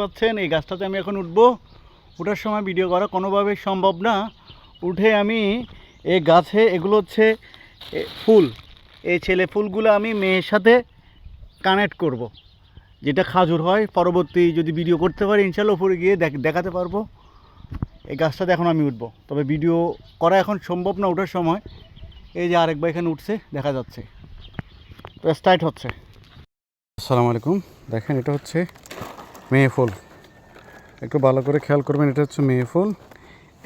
পাচ্ছেন এই গাছটাতে আমি এখন উঠবো। ওঠার সময় ভিডিও করা কোনোভাবেই সম্ভব না। উঠে আমি এই গাছে, এগুলো হচ্ছে ফুল, এই ছেলে ফুলগুলো আমি মেয়ের সাথে কানেক্ট করব। যেটা খাজুর হয়, পরবর্তী যদি ভিডিও করতে পারি ইনশাল্লাহ উপরে গিয়ে দেখাতে পারবো। এই গাছটাতে এখন আমি উঠবো, তবে ভিডিও করা এখন সম্ভব না ওঠার সময়। এই যে আরেকবার এখানে উঠছে, দেখা যাচ্ছে, তো স্টার্ট হচ্ছে। আসসালামু আলাইকুম। দেখেন এটা হচ্ছে মেয়ে ফুল, একটু ভালো করে খেয়াল করবেন। এটা হচ্ছে মেয়ে ফুল।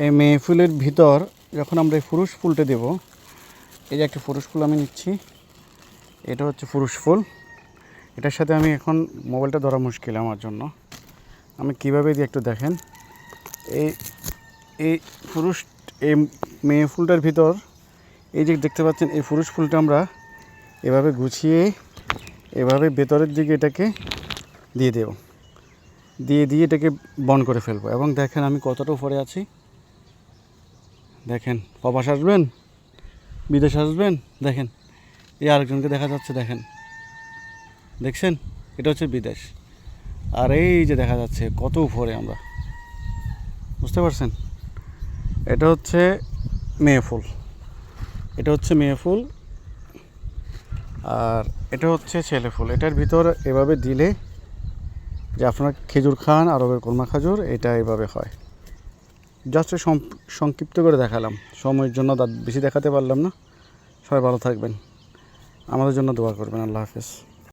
এই মেয়ে ফুলের ভিতর যখন আমরা এই পুরুষ ফুলটা দেব, এই যে একটা পুরুষ ফুল আমি নিচ্ছি, এটা হচ্ছে পুরুষ ফুল। এটার সাথে আমি এখন মোবাইলটা ধরা মুশকিল আমার জন্য, আমি কীভাবে দিই একটু দেখেন। এই এই পুরুষ, এই মেয়ে ফুলটার ভিতর এই যে দেখতে পাচ্ছেন, এই পুরুষ ফুলটা আমরা এভাবে গুছিয়ে এভাবে ভেতরের দিকে এটাকে দিয়ে দেব, দিয়ে এটাকে বন্ধ করে ফেলবো। এবং দেখেন আমি কতটা উপরে আছি, দেখেন। প্রবাস আসবেন, বিদেশ আসবেন, দেখেন এই আরেকজনকে দেখা যাচ্ছে, দেখেন, দেখছেন, এটা হচ্ছে বিদেশ। আর এই যে দেখা যাচ্ছে কত উপরে আমরা, বুঝতে পারছেন। এটা হচ্ছে মেয়ে ফুল, এটা হচ্ছে মেয়ে ফুল, আর এটা হচ্ছে ছেলে ফুল। এটার ভিতর এভাবে দিলে, যে আপনারা খেজুর খান, আরবের কলমা খাজুর, এটা এভাবে হয়। জাস্ট সংক্ষিপ্ত করে দেখালাম, সময়ের জন্য বেশি দেখাতে পারলাম না। সবাই ভালো থাকবেন, আমাদের জন্য দোয়া করবেন। আল্লাহ হাফেজ।